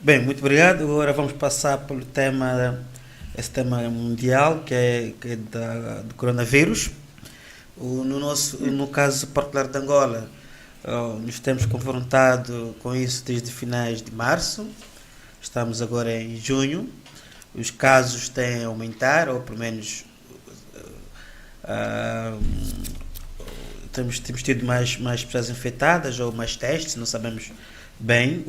Bem, muito obrigado. Agora vamos passar pelo tema, esse tema mundial do coronavírus. No caso particular de Angola, nos temos confrontado com isso desde finais de março. Estamos agora em junho. Os casos têm a aumentar, ou pelo menos ah, temos tido mais pessoas infectadas ou mais testes, não sabemos bem,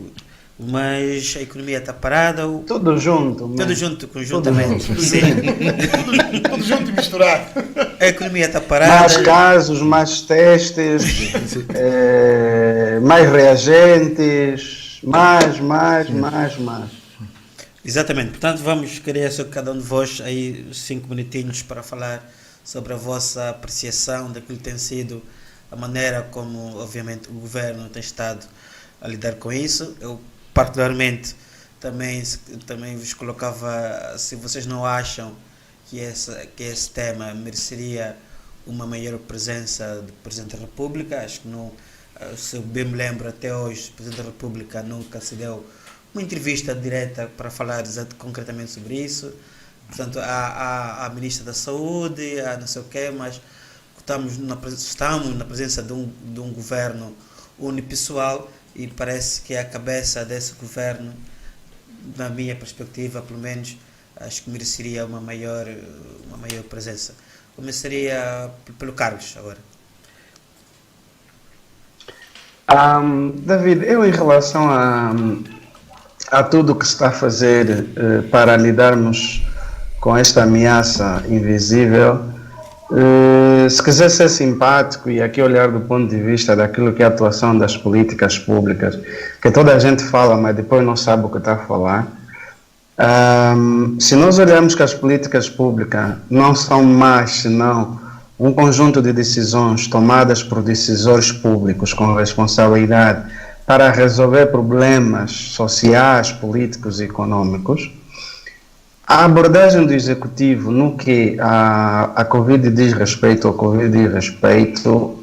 mas a economia está parada. Tudo junto, Tudo né? junto, Tudo conjuntamente. junto. Sim, Tudo junto e misturado. a economia está Mais parada. casos, mais testes, mais reagentes, mais. Exatamente, portanto vamos querer só cada um de vós aí 5 minutinhos para falar sobre a vossa apreciação daquilo que tem sido a maneira como, obviamente, o governo tem estado a lidar com isso. Eu, particularmente, também vos colocava, se vocês não acham que esse tema mereceria uma maior presença do Presidente da República. Acho que não, se eu bem me lembro, até hoje, o Presidente da República nunca se deu uma entrevista direta para falar concretamente sobre isso. Portanto, há a Ministra da Saúde, há não sei o quê, mas estamos na presença de um governo unipessoal e parece que a cabeça desse governo, na minha perspectiva, pelo menos, acho que mereceria uma maior presença. Começaria pelo Carlos agora. David, eu em relação a tudo que se está a fazer para lidarmos com esta ameaça invisível, se quiser ser simpático e aqui olhar do ponto de vista daquilo que é a atuação das políticas públicas, que toda a gente fala, mas depois não sabe o que está a falar, se nós olharmos que as políticas públicas não são mais senão um conjunto de decisões tomadas por decisores públicos com responsabilidade para resolver problemas sociais, políticos e econômicos, a abordagem do Executivo no que a Covid diz respeito, ao Covid diz respeito,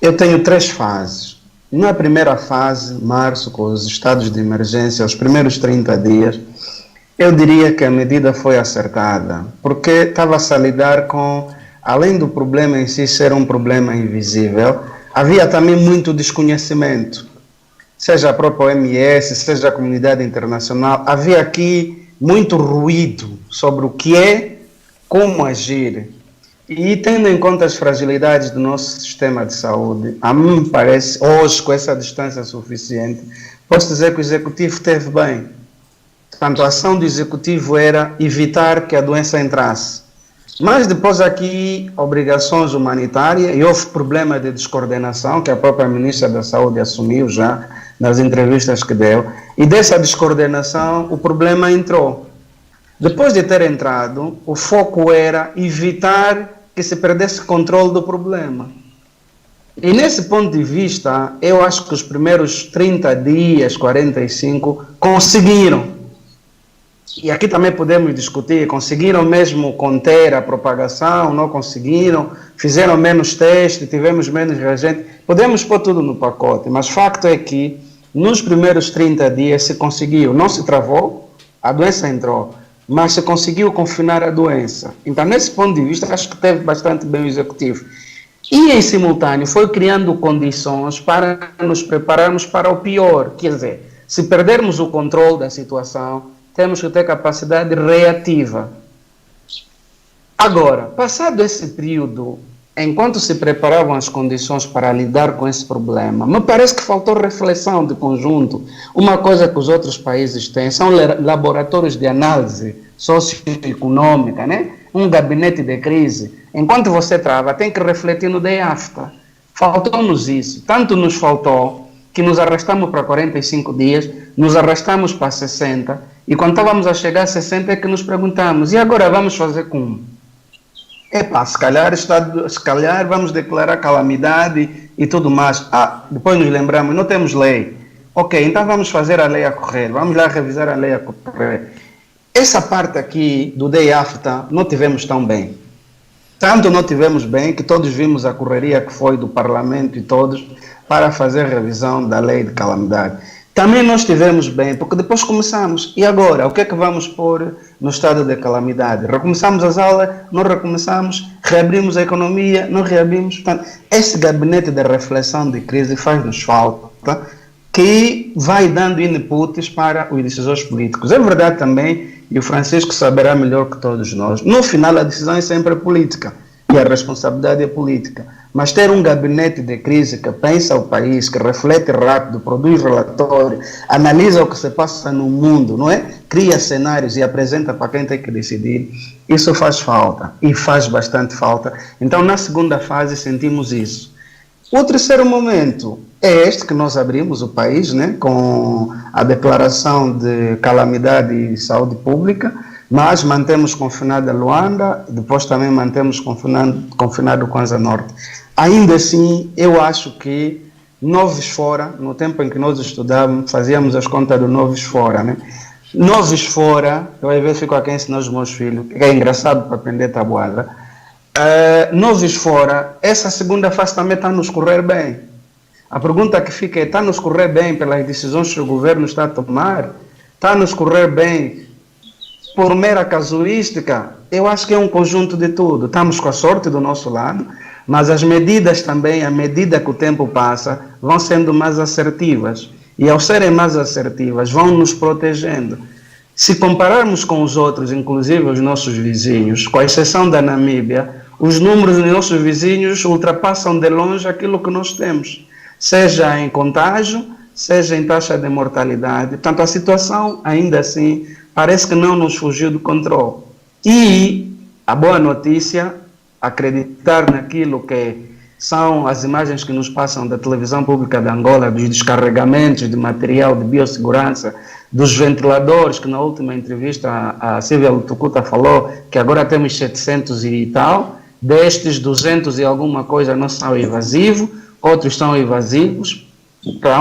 eu tenho 3 fases. Na primeira fase, março, com os estados de emergência, os primeiros 30 dias, eu diria que a medida foi acertada, porque estava-se a lidar com, além do problema em si ser um problema invisível, havia também muito desconhecimento. Seja a própria OMS, seja a comunidade internacional, havia aqui muito ruído sobre o que é, como agir. E tendo em conta as fragilidades do nosso sistema de saúde, a mim me parece, hoje, com essa distância suficiente, posso dizer que o Executivo esteve bem. Portanto, a ação do Executivo era evitar que a doença entrasse. Mas depois aqui, obrigações humanitárias, e houve problema de descoordenação, que a própria Ministra da Saúde assumiu já nas entrevistas que deu, e dessa descoordenação o problema entrou. Depois de ter entrado, o foco era evitar que se perdesse controle do problema. E nesse ponto de vista, eu acho que os primeiros 30 dias, 45, conseguiram. E aqui também podemos discutir, conseguiram mesmo conter a propagação, não conseguiram, fizeram menos testes, tivemos menos reagente, podemos pôr tudo no pacote, mas facto é que nos primeiros 30 dias se conseguiu, não se travou, a doença entrou, mas se conseguiu confinar a doença. Então, nesse ponto de vista, acho que teve bastante bem o Executivo. E, em simultâneo, foi criando condições para nos prepararmos para o pior, quer dizer, se perdermos o controle da situação, temos que ter capacidade reativa. Agora, passado esse período, enquanto se preparavam as condições para lidar com esse problema, me parece que faltou reflexão de conjunto. Uma coisa que os outros países têm são laboratórios de análise socioeconômica, né? Um gabinete de crise. Enquanto você trava, tem que refletir no day after. Faltou-nos isso. Tanto nos faltou que nos arrastamos para 45 dias, nos arrastamos para 60, e quando estávamos a chegar a 60 é que nos perguntamos, e agora vamos fazer como? Se calhar vamos declarar calamidade e tudo mais. Depois nos lembramos, não temos lei. Ok, então vamos fazer a lei a correr, vamos lá revisar a lei a correr. Essa parte aqui do day after não tivemos tão bem. Tanto não tivemos bem que todos vimos a correria que foi do Parlamento e todos para fazer a revisão da lei de calamidade. Também nós estivemos bem, porque depois começamos. E agora, o que é que vamos pôr no estado de calamidade? Recomeçamos as aulas, não recomeçamos, reabrimos a economia, não reabrimos. Portanto, esse gabinete de reflexão de crise faz-nos falta, que vai dando inputs para os decisores políticos. É verdade também, e o Francisco saberá melhor que todos nós, no final a decisão é sempre política, e a responsabilidade é política. Mas ter um gabinete de crise que pensa o país, que reflete rápido, produz relatório, analisa o que se passa no mundo, não é? Cria cenários e apresenta para quem tem que decidir, isso faz falta, e faz bastante falta. Então, na segunda fase, sentimos isso. O terceiro momento é este que nós abrimos o país, né, com a declaração de calamidade e saúde pública, mas mantemos confinada Luanda, depois também mantemos confinado Kwanza Norte. Ainda assim, eu acho que Noves Fora, no tempo em que nós estudávamos, fazíamos as contas do Noves Fora, né? Noves Fora, eu às vezes fico aqui a ensinar os meus filhos, que é engraçado para aprender tabuada. Noves Fora, essa segunda fase também está a nos correr bem. A pergunta que fica é, está a nos correr bem pelas decisões que o governo está a tomar? Está a nos correr bem por mera casuística? Eu acho que é um conjunto de tudo. Estamos com a sorte do nosso lado, mas as medidas também, à medida que o tempo passa, vão sendo mais assertivas. E ao serem mais assertivas, vão nos protegendo. Se compararmos com os outros, inclusive os nossos vizinhos, com a exceção da Namíbia, os números dos nossos vizinhos ultrapassam de longe aquilo que nós temos, seja em contágio, seja em taxa de mortalidade. Portanto, a situação, ainda assim, parece que não nos fugiu do controle. E a boa notícia, acreditar naquilo que são as imagens que nos passam da televisão pública de Angola, dos descarregamentos de material de biossegurança, dos ventiladores, que na última entrevista a Silvia Lutucuta falou que agora temos 700 e tal, destes 200 e alguma coisa não são invasivos, outros são invasivos. Para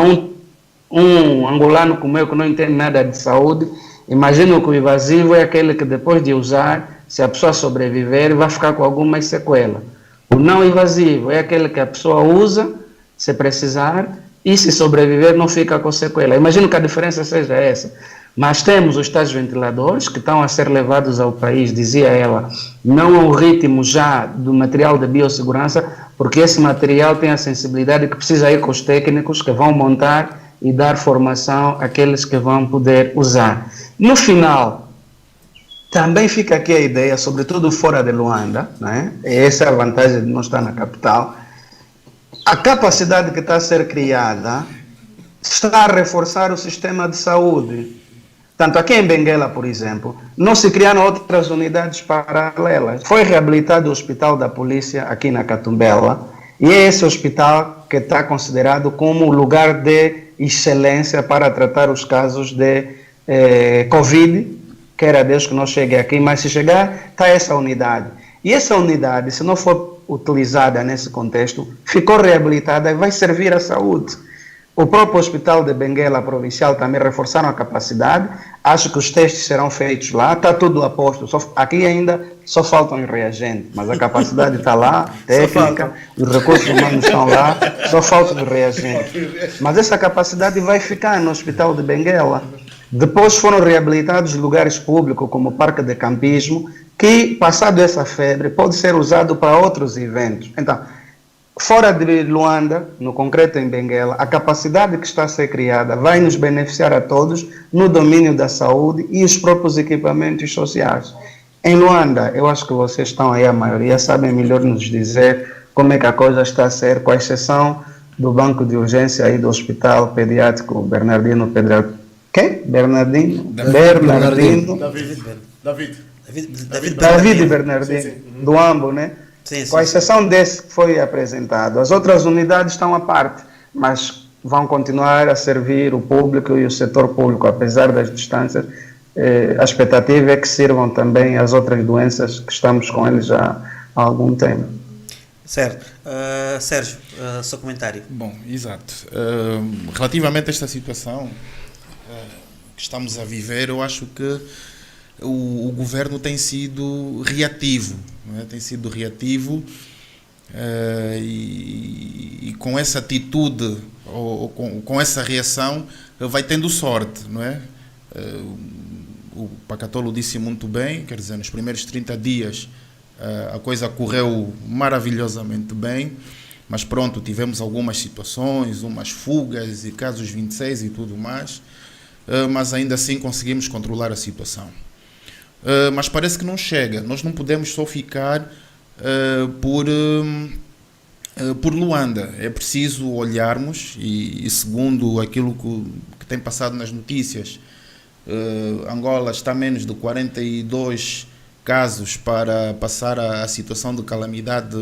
um angolano como eu que não entende nada de saúde, imagino que o invasivo é aquele que depois de usar, se a pessoa sobreviver, vai ficar com alguma sequela. O não invasivo é aquele que a pessoa usa, se precisar, e se sobreviver não fica com sequela. Imagino que a diferença seja essa. Mas temos os tais ventiladores que estão a ser levados ao país, dizia ela, não ao ritmo já do material de biossegurança, porque esse material tem a sensibilidade que precisa ir com os técnicos que vão montar e dar formação àqueles que vão poder usar. No final, também fica aqui a ideia, sobretudo fora de Luanda, né? Essa é a vantagem de não estar na capital, a capacidade que está a ser criada está a reforçar o sistema de saúde. Tanto aqui em Benguela, por exemplo, não se criaram outras unidades paralelas. Foi reabilitado o hospital da polícia aqui na Catumbela, e é esse hospital que está considerado como lugar de excelência para tratar os casos de Covid, queira Deus que não chegue aqui, mas se chegar, está essa unidade. E essa unidade, se não for utilizada nesse contexto, ficou reabilitada e vai servir à saúde. O próprio Hospital de Benguela Provincial também reforçaram a capacidade, acho que os testes serão feitos lá, está tudo a posto, aqui ainda só faltam os reagentes, mas a capacidade está lá, técnica, os recursos humanos estão lá, só faltam os reagentes. Mas essa capacidade vai ficar no Hospital de Benguela. Depois foram reabilitados lugares públicos, como o Parque de Campismo, que, passado essa febre, pode ser usado para outros eventos. Então, fora de Luanda, no concreto em Benguela, a capacidade que está a ser criada vai nos beneficiar a todos no domínio da saúde e os próprios equipamentos sociais. Em Luanda, eu acho que vocês estão aí, a maioria, sabem melhor nos dizer como é que a coisa está a ser, com a exceção do banco de urgência aí do Hospital Pediátrico Bernardino Pedro. Quem? Bernardino? Bernardino. David Bernardino, sim. Do AMBO, né? Sim, sim, com a exceção desse que foi apresentado. As outras unidades estão à parte, mas vão continuar a servir o público e o setor público, apesar das distâncias. A expectativa é que sirvam também as outras doenças que estamos com eles já há algum tempo. Certo. Sérgio, seu comentário. Bom, exato. Relativamente a esta situação que estamos a viver, eu acho que o governo tem sido reativo, não é? Tem sido reativo e com essa atitude ou com essa reação, vai tendo sorte, não é? O Pacatolo disse muito bem, quer dizer, nos primeiros 30 dias a coisa correu maravilhosamente bem, mas pronto, tivemos algumas situações, umas fugas e casos 26 e tudo mais, mas ainda assim conseguimos controlar a situação. Mas parece que não chega, nós não podemos só ficar por Luanda, é preciso olharmos e segundo aquilo que tem passado nas notícias, Angola está a menos de 42 casos para passar a situação de calamidade.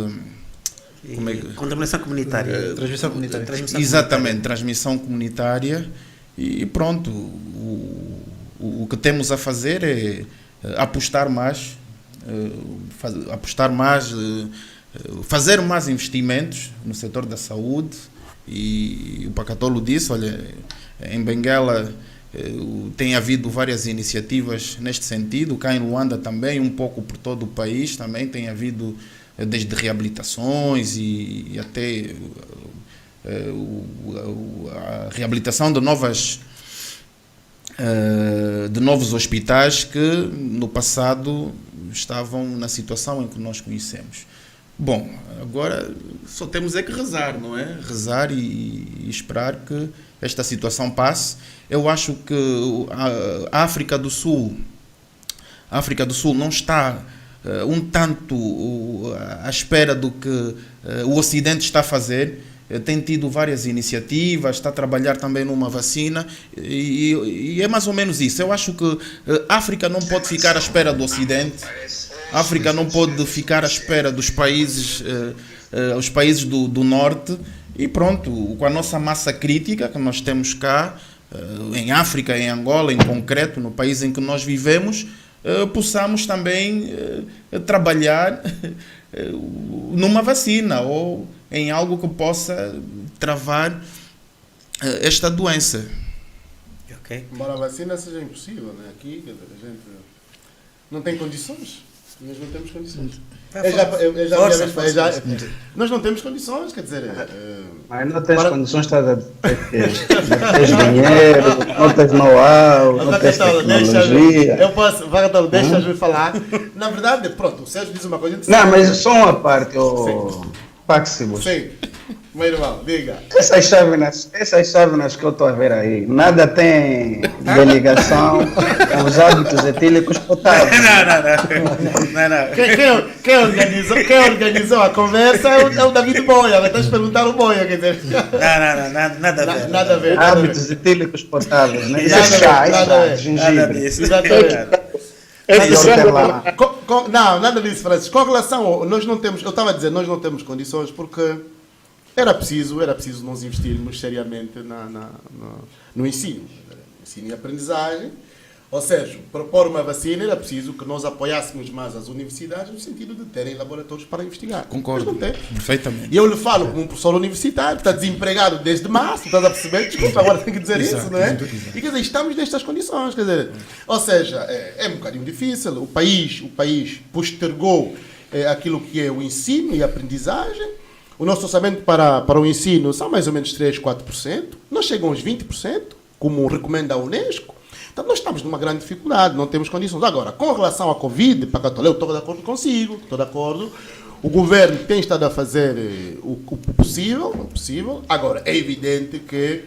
Contaminação comunitária. Transmissão comunitária. Exatamente, transmissão comunitária. E pronto, o que temos a fazer é apostar mais, fazer mais investimentos no setor da saúde. E o Pacatolo disse, olha, em Benguela tem havido várias iniciativas neste sentido, cá em Luanda também, um pouco por todo o país, também tem havido desde reabilitações e até a reabilitação de novos hospitais que no passado estavam na situação em que nós conhecemos. Bom, agora só temos é que rezar, não é? Rezar e esperar que esta situação passe. Eu acho que a África do Sul não está um tanto à espera do que o Ocidente está a fazer. Tem tido várias iniciativas, está a trabalhar também numa vacina e é mais ou menos isso. Eu acho que a África não pode ficar à espera do Ocidente. A África não pode ficar à espera dos países, os países do Norte. E pronto, com a nossa massa crítica que nós temos cá, em África, em Angola, em concreto, no país em que nós vivemos, possamos também trabalhar numa vacina ou em algo que possa travar esta doença. Okay. Embora a vacina seja impossível, né? Aqui a gente não tem condições. Nós não temos condições. Nós não temos condições, quer dizer. Mas não tens condições, estás a tens dinheiro, não tens know-how, não tens tecnologia. Eu posso, Vagatolo, deixa-me falar. Na verdade, pronto, o Sérgio diz uma coisa. Não, mas só uma parte, o Páxibus. Sim, meu irmão, diga. Essas chávenas que eu estou a ver aí, nada tem de ligação com os hábitos etílicos potáveis. Não. Quem organizou a conversa é o David Boia. Vai te perguntar o Boia, quer dizer. Não, nada a ver. Hábitos etílicos potáveis, né? Isso Nada é chá, nada gengibre. Exatamente. Não, nada disso, Francisco. Com relação ao, nós não temos, eu estava a dizer, nós não temos condições porque era preciso nós investirmos seriamente no ensino e aprendizagem. Ou seja, propor uma vacina era preciso que nós apoiássemos mais as universidades no sentido de terem laboratórios para investigar. Concordo, não tem. Perfeitamente. E eu lhe falo como um professor universitário que está desempregado desde março, estás a perceber? Desculpa, agora tenho que dizer isso, não é? Exato. E quer dizer, estamos nestas condições, quer dizer, ou seja, é um bocadinho difícil, o país postergou aquilo que é o ensino e a aprendizagem. O nosso orçamento para o ensino são mais ou menos 3, 4%, não chegam aos 20%, como recomenda a Unesco. Então, nós estamos numa grande dificuldade, não temos condições. Agora, com relação à Covid, eu estou de acordo consigo, estou de acordo. O governo tem estado a fazer o possível. Agora, é evidente que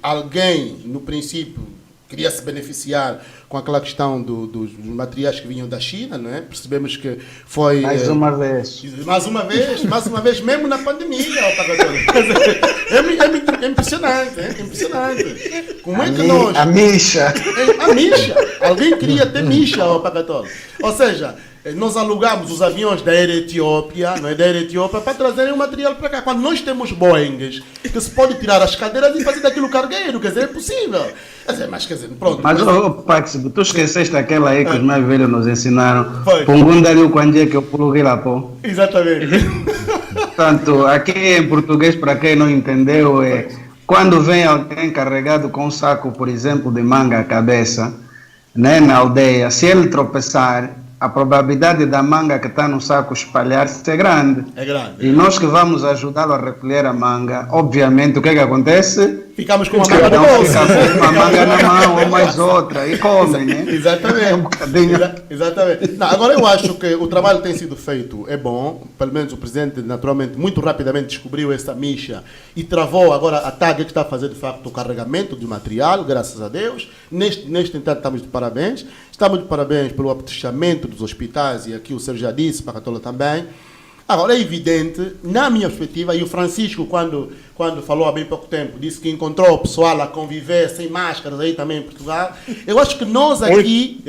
alguém, no princípio, queria se beneficiar com aquela questão dos materiais que vinham da China, não é? Percebemos que foi... Mais uma vez, mesmo na pandemia. É impressionante. Como é que nós... A micha. Alguém queria ter micha ao Pacatolo. Ou seja, nós alugamos os aviões da Air Etiópia, não é? Da Air Etiópia, para trazerem o material para cá. Quando nós temos Boeings, que se pode tirar as cadeiras e fazer daquilo cargueiro, quer dizer, é possível. Mas quer dizer, pronto. Mas, Pax, tu esqueceste aquela aí que os mais velhos nos ensinaram. Foi. Pungundari quando é que eu pluguei lá, pô. Exatamente. Portanto, aqui em português, para quem não entendeu, é quando vem alguém carregado com um saco, por exemplo, de manga à cabeça, né, na aldeia, se ele tropeçar, a probabilidade da manga que está no saco espalhar-se é grande. É grande. E nós que vamos ajudá-lo a recolher a manga, obviamente, o que é que acontece? Ficamos com uma manga no Cada um bolso. fica com uma manga na mão ou mais outra e comem, né? Exatamente. É um bocadinho. Exatamente. Não, agora eu acho que o trabalho tem sido feito, é bom. Pelo menos o presidente, naturalmente, muito rapidamente descobriu essa micha e travou agora a TAG que está a fazer, de facto, o carregamento do material, graças a Deus. Neste entanto, estamos de parabéns. Estamos de parabéns pelo apetrechamento dos hospitais, e aqui o Sérgio já disse, para a Catola também. Agora, é evidente, na minha perspectiva, e o Francisco, quando falou há bem pouco tempo, disse que encontrou o pessoal a conviver sem máscaras aí também em Portugal. Eu acho que nós aqui,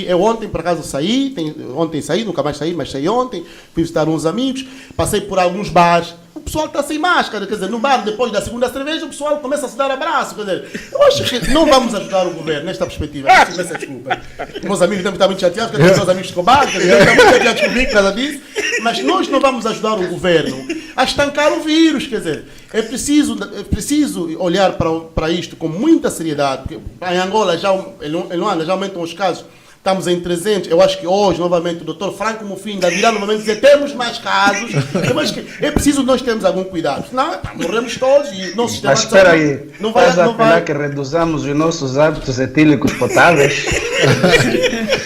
eu ontem por acaso saí, ontem saí, nunca mais saí, mas saí ontem, fui visitar uns amigos, passei por alguns bares, o pessoal está sem máscara, quer dizer, no bar, depois da segunda cerveja, o pessoal começa a se dar abraço, quer dizer, eu acho que não vamos ajudar o governo nesta perspectiva, peço desculpa. Meus amigos também estão muito chateados, porque meus amigos de bar, quer dizer, estão muito chateados comigo por causa disso, mas nós não vamos ajudar o governo a estancar o vírus, quer dizer, é preciso olhar para isto com muita seriedade, porque em Angola, em Luanda, já aumentam os casos. Estamos em 300, eu acho que hoje, novamente, o doutor Franco Mufinda virá novamente dizer temos mais casos, eu acho que é preciso nós termos algum cuidado, senão morremos todos e o nosso sistema Mas espera aí, não vai... estás a apelar que reduzamos os nossos hábitos etílicos potáveis?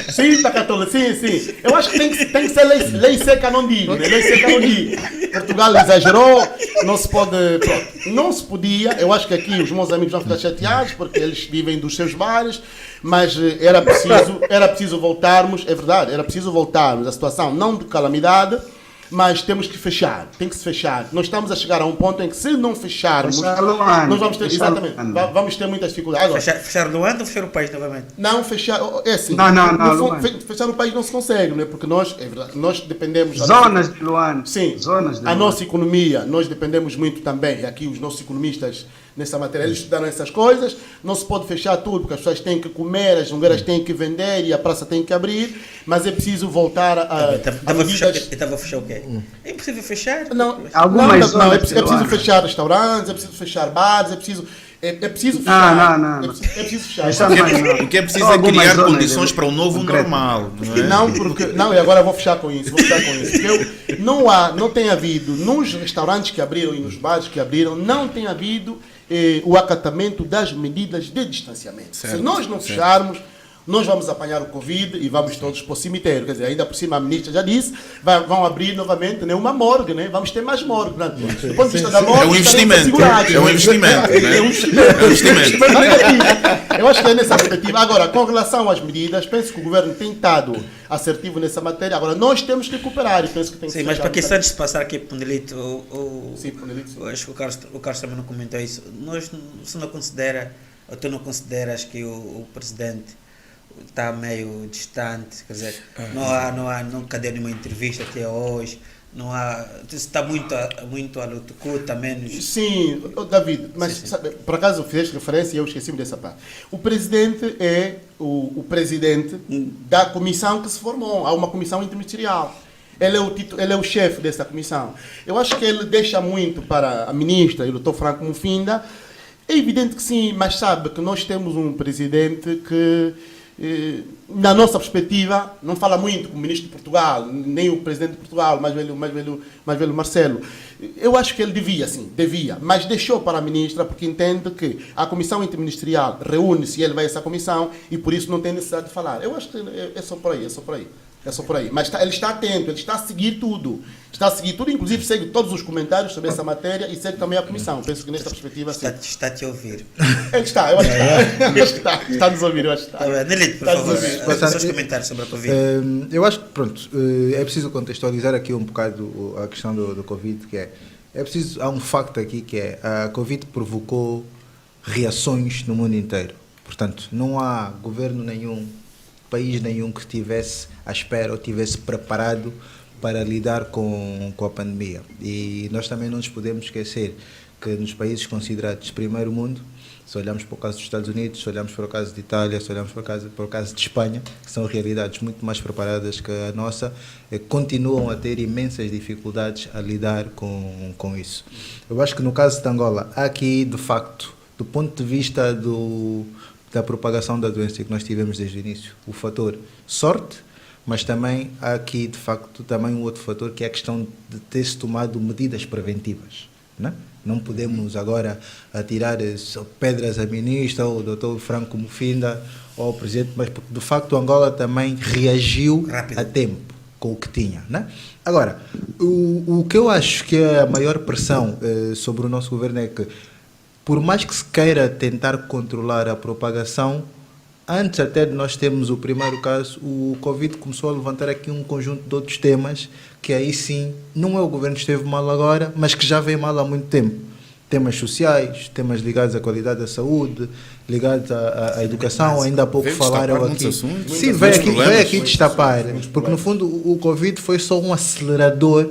Sim, Tacatola, sim. Eu acho que tem que ser lei seca, não digo, né? Lei seca não digo. Portugal exagerou, não se pode... Pronto, não se podia, eu acho que aqui os meus amigos vão ficar chateados, porque eles vivem dos seus bares, mas era preciso voltarmos, é verdade, era preciso voltarmos à situação não de calamidade, mas temos que fechar, tem que se fechar. Nós estamos a chegar a um ponto em que se não fecharmos, nós vamos ter, exatamente, vamos ter muitas dificuldades. Agora, fechar Luanda ou fechar o país novamente? não fechar, é assim, não, fechar o país não se consegue, né? Porque nós, é verdade, nós dependemos... Zonas de Luanda. Sim, zonas de a Luanda. nossa economia, nós dependemos muito também, e aqui os nossos economistas nessa matéria, eles estudaram essas coisas, não se pode fechar tudo, porque as pessoas têm que comer, as jongueiras têm que vender e a praça tem que abrir, mas é preciso voltar a Estava a fechar o quê? É impossível fechar? Algumas zonas é preciso fechar restaurantes, é preciso fechar bares, é preciso fechar. Não. É preciso fechar. O que é preciso é criar condições para o novo normal. Não, e agora eu vou fechar com isso. Porque não tem havido, nos restaurantes que abriram e nos bares que abriram, não tem havido o acatamento das medidas de distanciamento. Certo, se nós não fecharmos, nós vamos apanhar o Covid e vamos todos para o cemitério. Quer dizer, ainda por cima a ministra já disse, vão abrir novamente, né, uma morgue, né? Vamos ter mais morgue. Né? Do ponto de vista da morgue, é um investimento. É um investimento. Eu acho que é nessa perspectiva. Agora, com relação às medidas, penso que o governo tem estado assertivo nessa matéria. Agora, nós temos que cooperar e penso que tem que ser. Sim, mas para que antes de passar aqui para o Nelito, acho que o Carlos também não comentou isso. Você não considera, ou tu não consideras que o presidente está meio distante, quer dizer, nunca deu nenhuma entrevista até hoje, está muito a luta, menos... Sim, David, mas sim. Sabe, por acaso fizeste referência e eu esqueci-me dessa parte. O presidente é o presidente da comissão que se formou, há uma comissão interministerial. Ele é o chefe dessa comissão. Eu acho que ele deixa muito para a ministra e o doutor Franco Mufinda. É evidente que sim, mas sabe que nós temos um presidente que, na nossa perspectiva, não fala muito com o ministro de Portugal, nem o presidente de Portugal, mais velho Marcelo. Eu acho que ele devia, mas deixou para a ministra porque entende que a comissão interministerial reúne-se e ele vai a essa comissão e por isso não tem necessidade de falar. Eu acho que é só por aí. Mas ele está atento, ele está a seguir tudo. Inclusive segue todos os comentários sobre essa matéria e segue também a comissão. Penso que nesta perspectiva... Está a te ouvir. Ele está, eu acho que está. Está a nos ouvir, eu acho que está. Nelito, por favor, os seus comentários sobre a Covid. Eu acho que, é preciso contextualizar aqui um bocado a questão do Covid, que há um facto aqui que a Covid provocou reações no mundo inteiro. Portanto, não há governo nenhum, país nenhum que estivesse à espera ou estivesse preparado para lidar com a pandemia. E nós também não nos podemos esquecer que nos países considerados de primeiro mundo, se olharmos para o caso dos Estados Unidos, se olharmos para o caso de Itália, se olharmos para o caso de Espanha, que são realidades muito mais preparadas que a nossa, continuam a ter imensas dificuldades a lidar com isso. Eu acho que no caso de Angola, há aqui, de facto, do ponto de vista da propagação da doença que nós tivemos desde o início, o fator sorte, mas também há aqui, de facto, também um outro fator que é a questão de ter-se tomado medidas preventivas, né? Não podemos agora atirar pedras à ministra ou ao Dr. Franco Mufinda ou ao presidente, mas porque de facto Angola também reagiu rápido a tempo com o que tinha, né? Agora, o que eu acho que é a maior pressão sobre o nosso governo é que, por mais que se queira tentar controlar a propagação, antes até de nós termos o primeiro caso, o Covid começou a levantar aqui um conjunto de outros temas que aí sim, não é o governo que esteve mal agora, mas que já vem mal há muito tempo. Temas sociais, temas ligados à qualidade da saúde, ligados à educação, ainda há pouco falaram aqui. Sim, veio aqui destapar, porque no fundo o Covid foi só um acelerador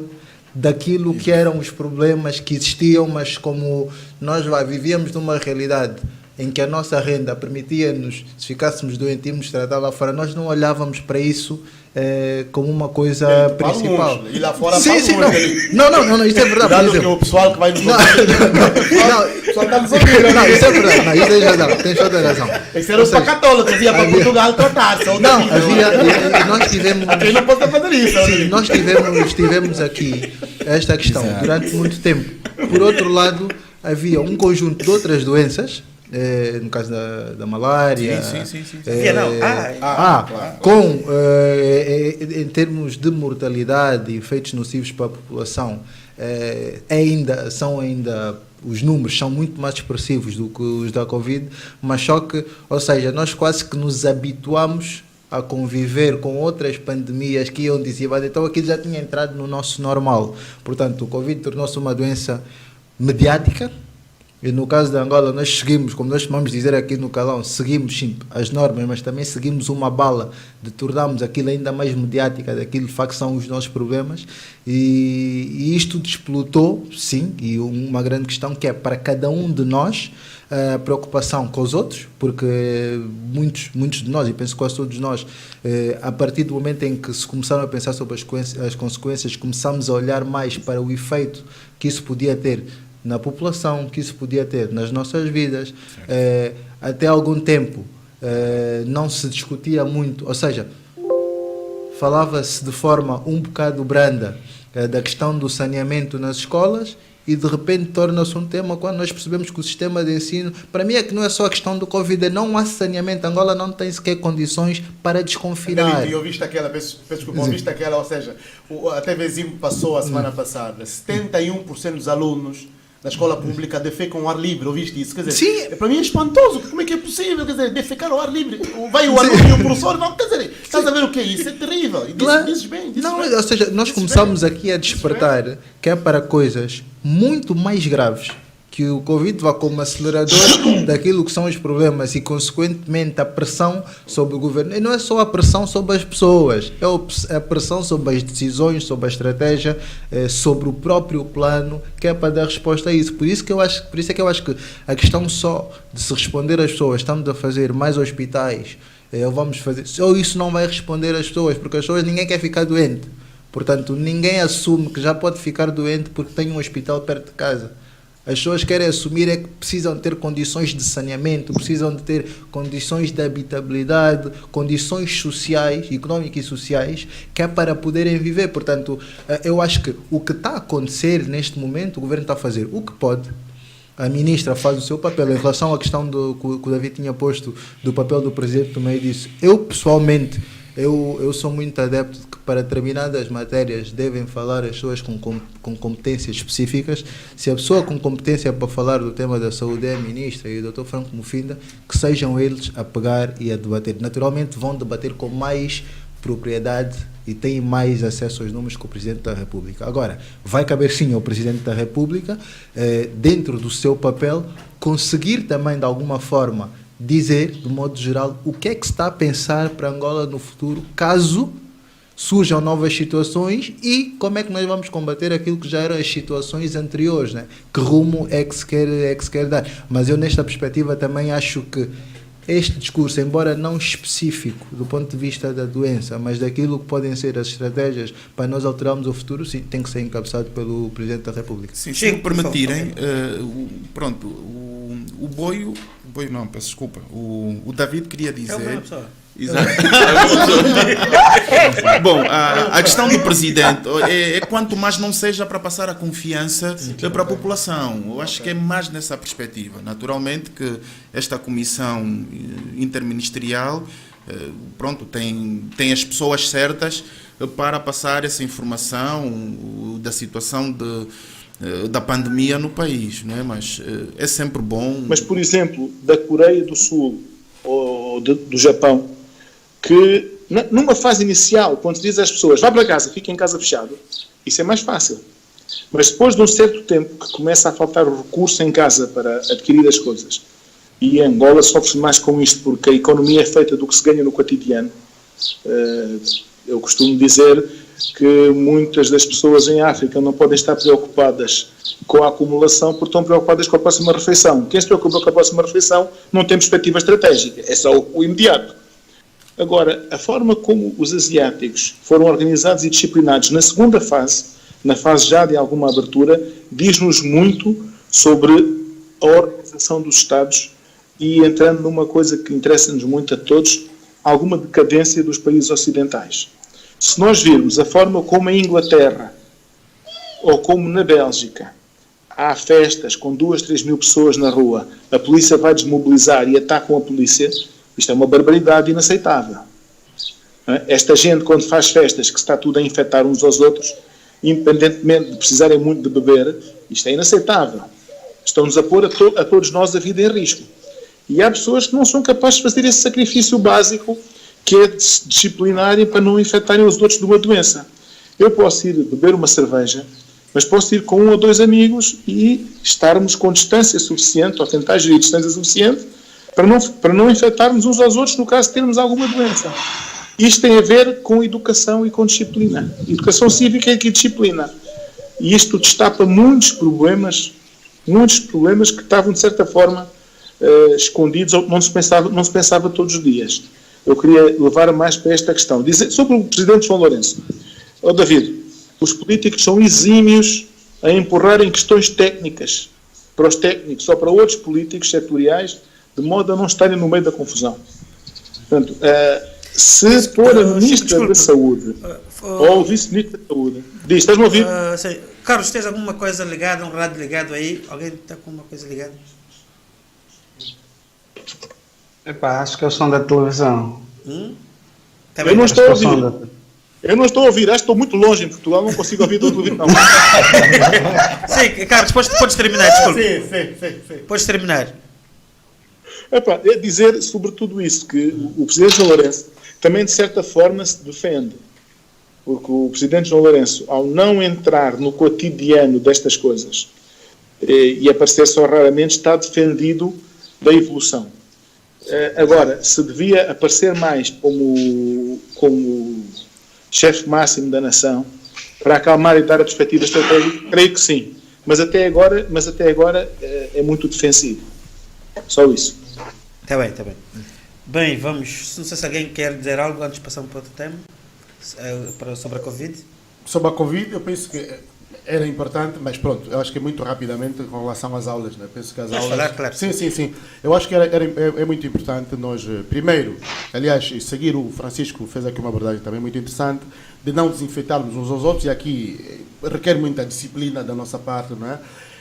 daquilo que eram os problemas que existiam, mas como nós vivíamos numa realidade em que a nossa renda permitia-nos, se ficássemos doentes, irmos tratar lá fora, nós não olhávamos para isso como uma coisa principal. E lá fora sim, não, isso é verdade. Cuidado que o pessoal que vai nos não, só está nos ouvindo. Não, isso é verdade, não, isso é razão, tens toda a razão. Esse era o pacatólico, que ia para Portugal tratar-se. Não, havia, nós tivemos... Aqui não pode fazer isso. Sim, nós tivemos aqui esta questão durante muito tempo. Por outro lado, havia um conjunto de outras doenças, no caso da malária, claro. Em termos de mortalidade e efeitos nocivos para a população, os números são muito mais expressivos do que os da Covid, mas só que, ou seja, nós quase que nos habituamos a conviver com outras pandemias que iam dissipar, então aquilo já tinha entrado no nosso normal. Portanto, o Covid tornou-se uma doença mediática. E no caso da Angola, nós seguimos, como nós chamamos de dizer aqui no Calão, seguimos sim as normas, mas também seguimos uma bala de tornarmos aquilo ainda mais mediática daquilo de facto são os nossos problemas. E isto desplotou, sim, e uma grande questão que é para cada um de nós a preocupação com os outros, porque muitos de nós, e penso quase todos nós, a partir do momento em que se começaram a pensar sobre as consequências, começamos a olhar mais para o efeito que isso podia ter na população, que isso podia ter nas nossas vidas. Até algum tempo não se discutia muito, ou seja, falava-se de forma um bocado branda da questão do saneamento nas escolas e de repente torna-se um tema quando nós percebemos que o sistema de ensino, para mim é que não é só a questão do Covid, não há saneamento, Angola não tem sequer condições para desconfinar. E eu viste aquela, peço desculpa, viste aquela, ou seja, a TVzinho passou a semana passada, 71% dos alunos na escola pública defecam ao ar livre, ouviste isso? Quer dizer, sim. Para mim é espantoso, como é que é possível, quer dizer, defecar ao ar livre? Vai o aluno e o professor, não, quer dizer, estás a ver o que é isso? É terrível. E dizes bem. Ou seja, nós começamos aqui a despertar que é para coisas muito mais graves, que o Covid vá como acelerador daquilo que são os problemas e, consequentemente, a pressão sobre o governo. E não é só a pressão sobre as pessoas, é a pressão sobre as decisões, sobre a estratégia, sobre o próprio plano, que é para dar resposta a isso. Por isso é que eu acho que a questão só de se responder às pessoas, estamos a fazer mais hospitais, vamos fazer, ou isso não vai responder às pessoas, porque as pessoas, ninguém quer ficar doente. Portanto, ninguém assume que já pode ficar doente porque tem um hospital perto de casa. As pessoas querem assumir é que precisam ter condições de saneamento, precisam de ter condições de habitabilidade, condições sociais, económicas e sociais, que é para poderem viver. Portanto, eu acho que o que está a acontecer neste momento, o governo está a fazer o que pode. A ministra faz o seu papel. Em relação à questão que o David tinha posto do papel do presidente do meio disso, eu pessoalmente, eu sou muito adepto de que para determinadas matérias devem falar as pessoas com competências específicas. Se a pessoa com competência para falar do tema da saúde é a ministra e o Dr. Franco Mufinda, que sejam eles a pegar e a debater. Naturalmente vão debater com mais propriedade e têm mais acesso aos números que o Presidente da República. Agora, vai caber sim ao Presidente da República, dentro do seu papel, conseguir também de alguma forma dizer, de modo geral, o que é que se está a pensar para Angola no futuro, caso surjam novas situações, e como é que nós vamos combater aquilo que já eram as situações anteriores, né? Que rumo é que se quer dar. Mas eu, nesta perspectiva, também acho que este discurso, embora não específico do ponto de vista da doença, mas daquilo que podem ser as estratégias para nós alterarmos o futuro, sim, tem que ser encabeçado pelo Presidente da República. Sim, se me permitirem, o David queria dizer Exato. Bom, a questão do presidente é quanto mais não seja para passar a confiança para a população. Eu acho que é mais nessa perspectiva. Naturalmente que esta comissão interministerial pronto, tem as pessoas certas para passar essa informação da situação da pandemia no país, não é? Mas é sempre bom. Mas, por exemplo, da Coreia do Sul ou do Japão, que numa fase inicial, quando se diz às pessoas vá para casa, fique em casa fechado, isso é mais fácil. Mas depois de um certo tempo que começa a faltar o recurso em casa para adquirir as coisas, e Angola sofre mais com isto porque a economia é feita do que se ganha no cotidiano. Eu costumo dizer que muitas das pessoas em África não podem estar preocupadas com a acumulação porque estão preocupadas com a próxima refeição. Quem se preocupa com a próxima refeição não tem perspectiva estratégica, é só o imediato. Agora, a forma como os asiáticos foram organizados e disciplinados na segunda fase, na fase já de alguma abertura, diz-nos muito sobre a organização dos Estados e entrando numa coisa que interessa-nos muito a todos, alguma decadência dos países ocidentais. Se nós virmos a forma como em Inglaterra ou como na Bélgica há festas com 2, 3 mil pessoas na rua, a polícia vai desmobilizar e atacam a polícia, isto é uma barbaridade inaceitável. Esta gente, quando faz festas que está tudo a infectar uns aos outros, independentemente de precisarem muito de beber, isto é inaceitável. Estão-nos a pôr a todos nós a vida em risco. E há pessoas que não são capazes de fazer esse sacrifício básico que é de se disciplinarem para não infectarem os outros de uma doença. Eu posso ir beber uma cerveja, mas posso ir com 1 ou 2 amigos e estarmos com distância suficiente, ou tentar gerir distância suficiente, para não infectarmos uns aos outros no caso de termos alguma doença. Isto tem a ver com educação e com disciplina. Educação cívica e disciplina. E isto destapa muitos problemas que estavam, de certa forma, escondidos ou não se pensava todos os dias. Eu queria levar mais para esta questão. Dizer, sobre o Presidente João Lourenço. David, os políticos são exímios a empurrarem questões técnicas para os técnicos ou para outros políticos setoriais, de modo a não estarem no meio da confusão. Portanto, se for a Ministra da Saúde ou o Vice-Ministro da Saúde, diz, estás-me a ouvir? Carlos, tens alguma coisa ligada, um rádio ligado aí? Alguém está com uma coisa ligada? Acho que é o som da televisão. Tá Eu não estou a ouvir. Eu não estou a ouvir, acho que estou muito longe em Portugal, não consigo ouvir a televisão. Sim, Carlos, podes terminar, desculpa. Sim. Podes terminar. É dizer sobre tudo isso que o Presidente João Lourenço também, de certa forma, se defende. Porque o Presidente João Lourenço, ao não entrar no cotidiano destas coisas e aparecer só raramente, está defendido da evolução. Agora, se devia aparecer mais como chefe máximo da nação para acalmar e dar a perspectiva estratégica, creio que sim. Mas até agora é muito defensivo. Só isso. Está bem. Bem, vamos. Não sei se alguém quer dizer algo antes de passar para outro tema sobre a Covid. Sobre a Covid, eu penso que era importante, mas pronto, eu acho que é muito rapidamente com relação às aulas, né? Penso que as aulas... falar, claro. Sim. Eu acho que é muito importante nós, primeiro, aliás, seguir o Francisco, fez aqui uma abordagem também muito interessante, de não desinfetarmos uns aos outros, e aqui requer muita disciplina da nossa parte, não é?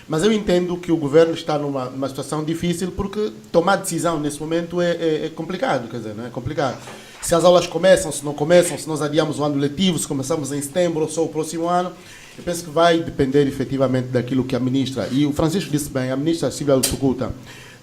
Mas eu entendo que o governo está numa situação difícil, porque tomar decisão nesse momento é complicado, quer dizer, não é complicado. Se as aulas começam, se não começam, se nós adiamos o ano letivo, se começamos em setembro ou só o próximo ano, eu penso que vai depender efetivamente daquilo que a ministra, e o Francisco disse bem, a ministra Silvia Lutucuta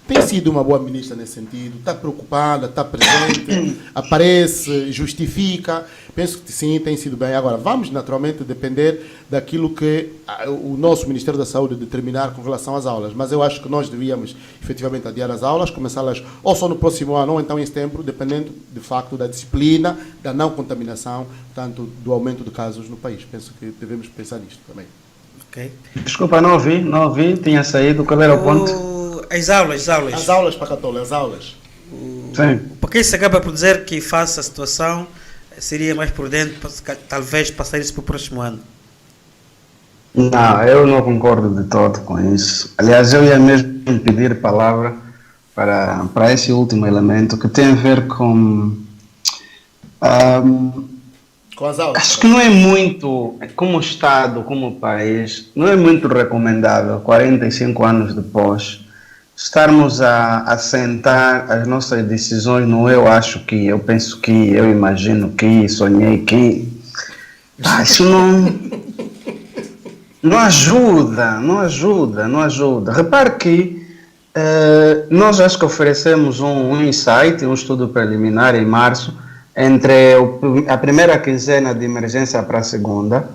tem sido uma boa ministra nesse sentido, está preocupada, está presente, aparece, justifica, penso que sim, tem sido bem. Agora, vamos naturalmente depender daquilo que o nosso Ministério da Saúde determinar com relação às aulas, mas eu acho que nós devíamos efetivamente adiar as aulas, começá-las ou só no próximo ano ou então em setembro, dependendo de facto da disciplina, da não contaminação, tanto do aumento de casos no país. Penso que devemos pensar nisto também. Ok. Desculpa, não ouvi, tinha saído, qual era o ponto? As aulas. As aulas, Pacatola, as aulas. Sim. Porque isso acaba por dizer que, face à situação, seria mais prudente, talvez, passar isso para o próximo ano. Não, eu não concordo de todo com isso. Aliás, eu ia mesmo pedir palavra para esse último elemento, que tem a ver com Com as aulas. Acho que não é muito, como Estado, como país, não é muito recomendável, 45 anos depois, estarmos a assentar as nossas decisões no eu acho que, eu penso que, eu imagino que, sonhei que. Isso não ajuda, não ajuda, não ajuda. Repare que nós acho que oferecemos um insight, um estudo preliminar em março, entre a primeira quinzena de emergência para a segunda.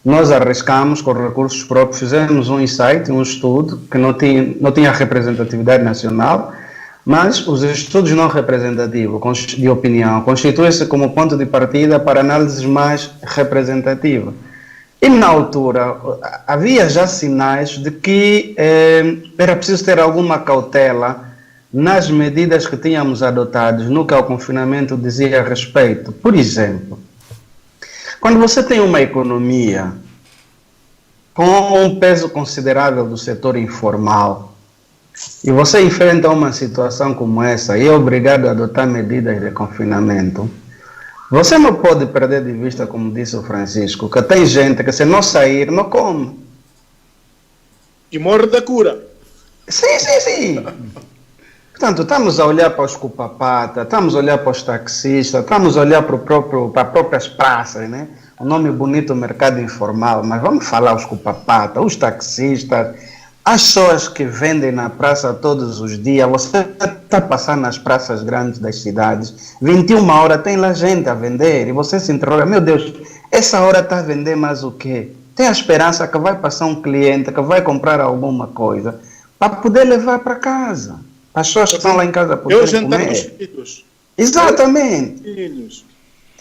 Nós arriscamos com recursos próprios, fizemos um insight, um estudo que não tinha representatividade nacional, mas os estudos não representativos de opinião constituem-se como ponto de partida para análises mais representativas. E na altura havia já sinais de que era preciso ter alguma cautela nas medidas que tínhamos adotado no que ao confinamento dizia respeito. Por exemplo, quando você tem uma economia com um peso considerável do setor informal e você enfrenta uma situação como essa e é obrigado a adotar medidas de confinamento, você não pode perder de vista, como disse o Francisco, que tem gente que se não sair, não come. E morre da cura. Sim. Portanto, estamos a olhar para os cupapata, estamos a olhar para os taxistas, estamos a olhar para as próprias praças, né? O nome bonito, mercado informal, mas vamos falar os cupapata, os taxistas, as pessoas que vendem na praça todos os dias. Você está passando nas praças grandes das cidades, 21 horas tem lá gente a vender, e você se interroga, meu Deus, essa hora está a vender mais o quê? Tem a esperança que vai passar um cliente, que vai comprar alguma coisa, para poder levar para casa. As pessoas que estão lá em casa poderem comer. Os filhos. Exatamente. Filhos.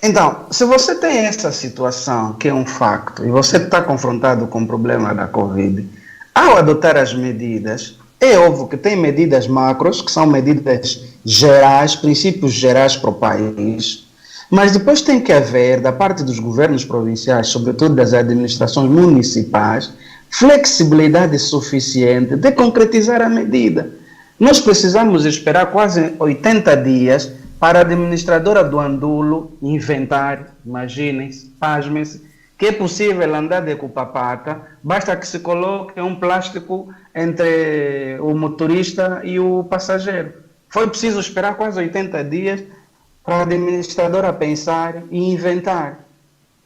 Então, se você tem essa situação, que é um facto, e você está confrontado com o problema da Covid, ao adotar as medidas, é óbvio que tem medidas macros, que são medidas gerais, princípios gerais para o país, mas depois tem que haver, da parte dos governos provinciais, sobretudo das administrações municipais, flexibilidade suficiente de concretizar a medida. Nós precisamos esperar quase 80 dias para a administradora do Andulo inventar, imaginem-se, pasmem-se, que é possível andar de cupapata, basta que se coloque um plástico entre o motorista e o passageiro. Foi preciso esperar quase 80 dias para a administradora pensar e inventar.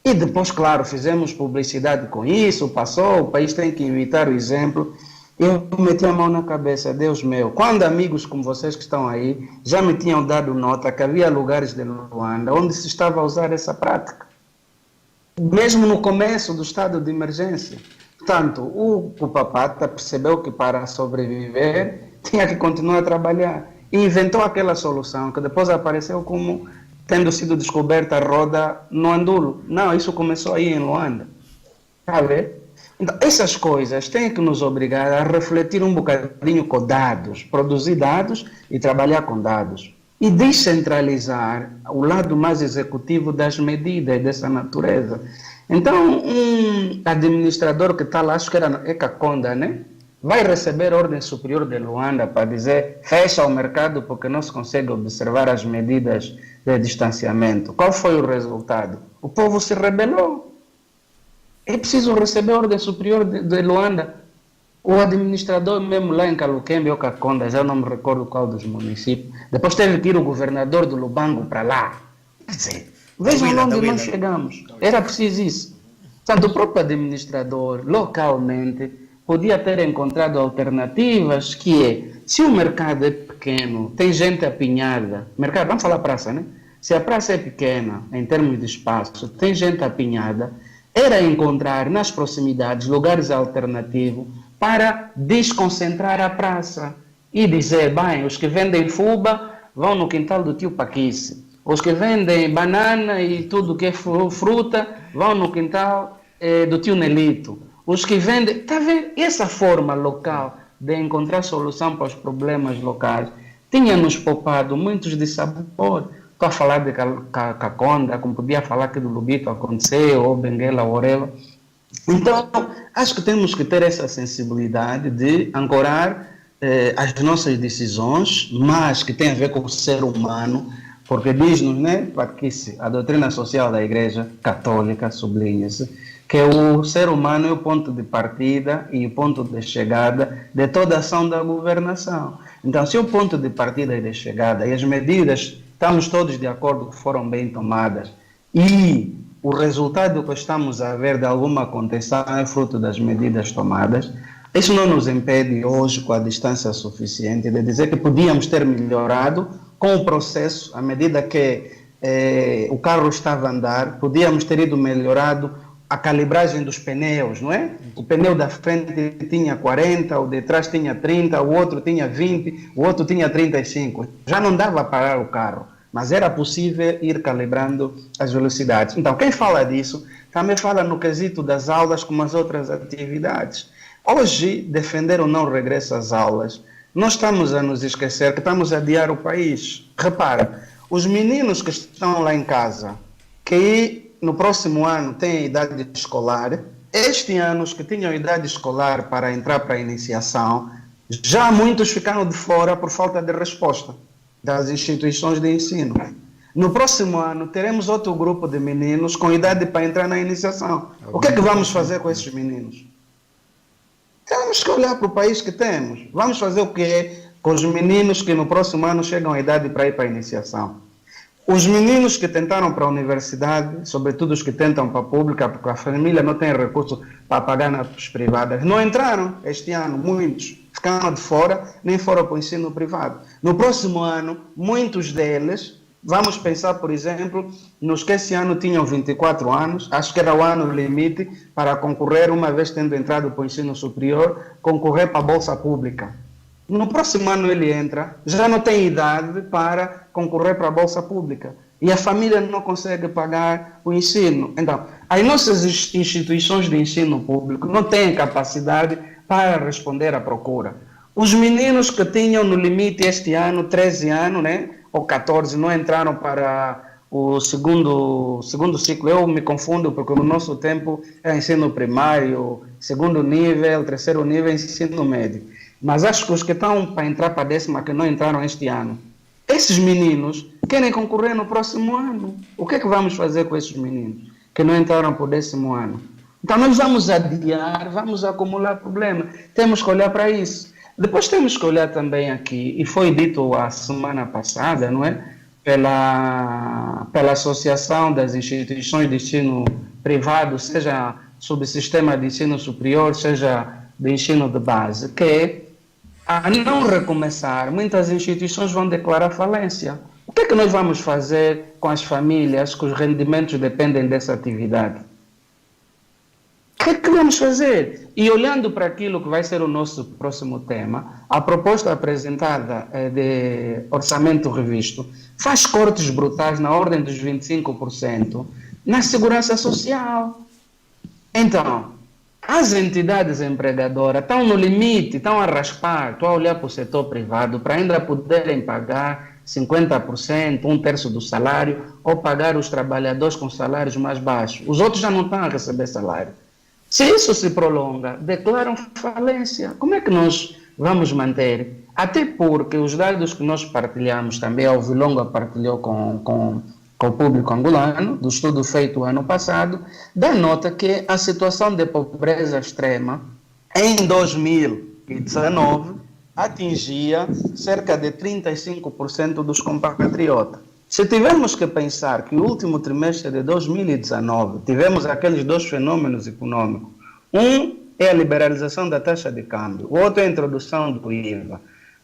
E depois, claro, fizemos publicidade com isso, passou, o país tem que imitar o exemplo. Eu meti a mão na cabeça, Deus meu, quando amigos como vocês que estão aí já me tinham dado nota que havia lugares de Luanda onde se estava a usar essa prática, mesmo no começo do estado de emergência. Portanto, o Cupapata percebeu que para sobreviver tinha que continuar a trabalhar e inventou aquela solução que depois apareceu como tendo sido descoberta a roda no Andulo. Não, isso começou aí em Luanda. Está a ver? Então, essas coisas têm que nos obrigar a refletir um bocadinho com dados, produzir dados e trabalhar com dados. E descentralizar o lado mais executivo das medidas dessa natureza. Então, um administrador que está lá, acho que é Kakonda, né? Vai receber ordem superior de Luanda para dizer fecha o mercado porque não se consegue observar as medidas de distanciamento. Qual foi o resultado? O povo se rebelou. É preciso receber ordem superior de Luanda. O administrador mesmo lá em Caluquembe ou Kakonda, já não me recordo qual dos municípios, depois teve que ir o governador do Lubango para lá. Quer dizer, vejam onde nós chegamos. Era preciso isso. Portanto, o próprio administrador, localmente, podia ter encontrado alternativas, que é, se o mercado é pequeno, tem gente apinhada, mercado, vamos falar praça, né? Se a praça é pequena, em termos de espaço, tem gente apinhada, era encontrar nas proximidades lugares alternativos para desconcentrar a praça e dizer, bem, os que vendem fuba vão no quintal do tio Paquice, os que vendem banana e tudo que é fruta vão no quintal do tio Nelito, os que vendem... Está vendo? Essa forma local de encontrar solução para os problemas locais tinha nos poupado muitos dissabores. Estou a falar de Kakonda, como podia falar que do Lubito aconteceu, ou Benguela, ou Oreva. Então, acho que temos que ter essa sensibilidade de ancorar as nossas decisões, mas que tem a ver com o ser humano, Porque diz-nos, né, Paquice, a doutrina social da Igreja Católica, sublinha-se, que o ser humano é o ponto de partida e o ponto de chegada de toda a ação da governação. Então, se o ponto de partida e de chegada e as medidas, estamos todos de acordo que foram bem tomadas, e o resultado que estamos a ver de alguma contenção é fruto das medidas tomadas, isso não nos impede hoje, com a distância suficiente, de dizer que podíamos ter melhorado com o processo, à medida que o carro estava a andar, podíamos ter ido melhorado a calibragem dos pneus, não é? O pneu da frente tinha 40, o de trás tinha 30, o outro tinha 20, o outro tinha 35. Já não dava para parar o carro, mas era possível ir calibrando as velocidades. Então, quem fala disso, também fala no quesito das aulas como as outras atividades. Hoje, defender o não regresso às aulas, nós estamos a nos esquecer que estamos a adiar o país. Repara, os meninos que estão lá em casa, que no próximo ano têm idade escolar, este ano os que tinham idade escolar para entrar para a iniciação, já muitos ficaram de fora por falta de resposta das instituições de ensino. No próximo ano teremos outro grupo de meninos com idade para entrar na iniciação. O que é que vamos fazer com esses meninos? Temos que olhar para o país que temos. Vamos fazer o que com os meninos que no próximo ano chegam à idade para ir para a iniciação? Os meninos que tentaram para a universidade, sobretudo os que tentam para a pública, porque a família não tem recurso para pagar nas privadas, não entraram este ano, muitos ficaram de fora, nem foram para o ensino privado. No próximo ano, muitos deles, vamos pensar, por exemplo, nos que esse ano tinham 24 anos, acho que era o ano limite para concorrer, uma vez tendo entrado para o ensino superior, concorrer para a Bolsa Pública. No próximo ano ele entra, já não tem idade para concorrer para a Bolsa Pública. E a família não consegue pagar o ensino. Então, as nossas instituições de ensino público não têm capacidade para responder à procura. Os meninos que tinham no limite este ano, 13 anos, né, ou 14, não entraram para o segundo ciclo. Eu me confundo porque no nosso tempo é ensino primário, segundo nível, terceiro nível, ensino médio. Mas acho que os que estão para entrar para a 10ª, que não entraram este ano, esses meninos querem concorrer no próximo ano. O que é que vamos fazer com esses meninos que não entraram para o 10º ano? Então nós vamos adiar, vamos acumular problema. Temos que olhar para isso. Depois temos que olhar também aqui, e foi dito a semana passada, não é? Pela Associação das Instituições de Ensino Privado, seja subsistema de ensino superior, seja de ensino de base, que a não recomeçar, muitas instituições vão declarar falência. O que é que nós vamos fazer com as famílias que os rendimentos dependem dessa atividade? O que é que vamos fazer? E olhando para aquilo que vai ser o nosso próximo tema, a proposta apresentada de orçamento revisto faz cortes brutais na ordem dos 25% na segurança social. Então, as entidades empregadoras estão no limite, estão a raspar, estão a olhar para o setor privado para ainda poderem pagar 50%, 1/3 do salário, ou pagar os trabalhadores com salários mais baixos. Os outros já não estão a receber salário. Se isso se prolonga, declaram falência. Como é que nós vamos manter? Até porque os dados que nós partilhamos também, a Ovilonga partilhou com o público angolano, do estudo feito ano passado, dá nota que a situação de pobreza extrema em 2019 atingia cerca de 35% dos compatriotas. Se tivermos que pensar que o último trimestre de 2019 tivemos aqueles dois fenômenos econômicos, um é a liberalização da taxa de câmbio, o outro é a introdução do IVA.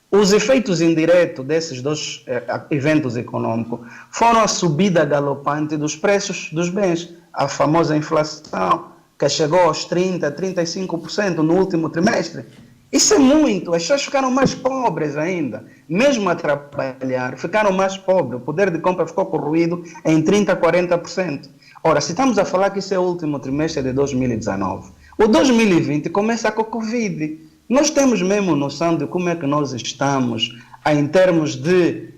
Os efeitos indiretos desses dois eventos econômicos foram a subida galopante dos preços dos bens, a famosa inflação, que chegou aos 30%, 35% no último trimestre. Isso é muito, as pessoas ficaram mais pobres ainda, mesmo a trabalhar, ficaram mais pobres, o poder de compra ficou corroído em 30%, 40%. Ora, se estamos a falar que isso é o último trimestre de 2019, o 2020 começa com a Covid. Nós temos mesmo noção de como é que nós estamos em termos de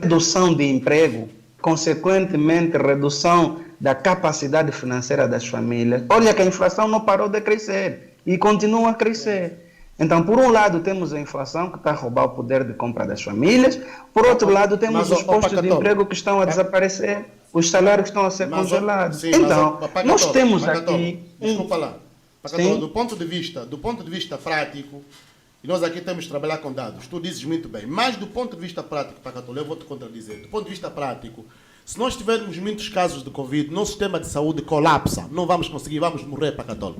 redução de emprego, consequentemente redução da capacidade financeira das famílias. Olha que a inflação não parou de crescer e continua a crescer. Então, por um lado, temos a inflação que está a roubar o poder de compra das famílias, por outro lado, temos Mas, os postos de Pacatolo, emprego que estão a desaparecer, os salários que estão a ser Mas, congelados. sim, Então, mas, Pacatolo, nós temos Pacatolo, aqui... Desculpa lá. Pacatolo, Sim. do ponto de vista prático, e nós aqui temos que trabalhar com dados, tu dizes muito bem, mas do ponto de vista prático, Pacatolo, eu vou te contradizer. Do ponto de vista prático, se nós tivermos muitos casos de Covid, nosso sistema de saúde colapsa. Não vamos conseguir, vamos morrer, Pacatolo.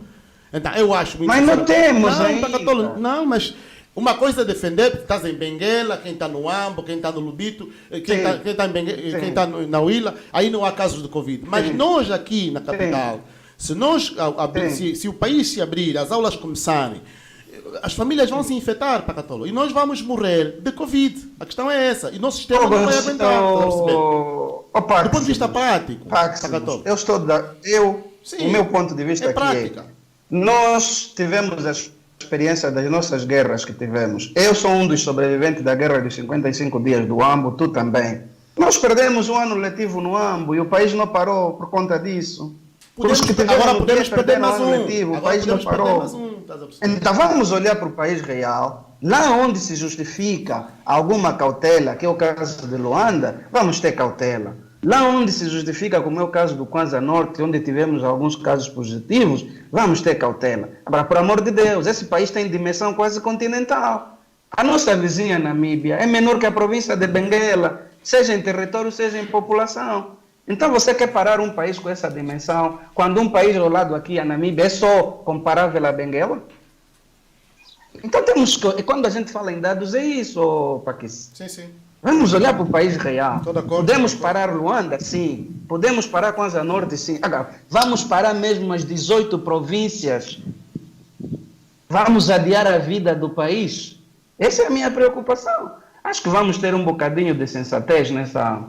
Então, eu acho muito... Mas não temos não, ainda. Pacatolo, não, mas... Uma coisa é defender, porque estás em Benguela, quem está no Ambo, quem está no Lubito, quem está na Huila, aí não há casos de Covid. Mas nós aqui na capital, se o país se abrir, as aulas começarem, as famílias vão se infectar, Pacatolo, e nós vamos morrer de Covid. A questão é essa. E nosso sistema não vai aguentar. Tá a perceber? Do ponto de vista prático, Pacatolo. O meu ponto de vista É aqui prática. nós tivemos a experiência das nossas guerras que tivemos. Eu sou um dos sobreviventes da guerra dos 55 dias do Ambo, tu também. Nós perdemos um ano letivo no Ambo e o país não parou por conta disso. Agora podemos perder mais um. Letivo, o país não parou. Então vamos olhar para o país real. Lá onde se justifica alguma cautela, que é o caso de Luanda, vamos ter cautela. Lá onde se justifica, como é o caso do Kwanza Norte, onde tivemos alguns casos positivos, vamos ter cautela. Agora, por amor de Deus, esse país tem dimensão quase continental. A nossa vizinha Namíbia é menor que a província de Benguela, seja em território, seja em população. Então você quer parar um país com essa dimensão, quando um país ao lado aqui, a Namíbia, é só comparável a Benguela? Então temos que, quando a gente fala em dados, é isso, Paquis. Sim, sim. Vamos olhar para o país real. Tô de acordo, Podemos tô de acordo. parar Luanda? Sim. Podemos parar Kwanza Norte? Sim. Agora, vamos parar mesmo as 18 províncias? Vamos adiar a vida do país? Essa é a minha preocupação. Acho que vamos ter um bocadinho de sensatez nessa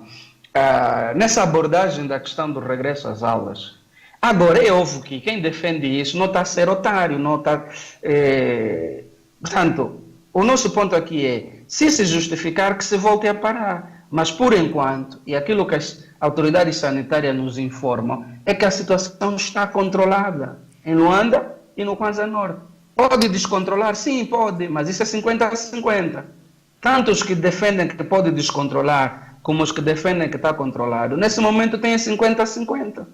abordagem da questão do regresso às aulas. Agora, é óbvio que quem defende isso não está a ser otário, não está... Portanto, o nosso ponto aqui é, se justificar, que se volte a parar. Mas, por enquanto, e aquilo que as autoridades sanitárias nos informam, é que a situação está controlada em Luanda e no Kwanza Norte. Pode descontrolar? Sim, pode, mas isso é 50-50. Tanto os que defendem que pode descontrolar, como os que defendem que está controlado, nesse momento tem 50-50.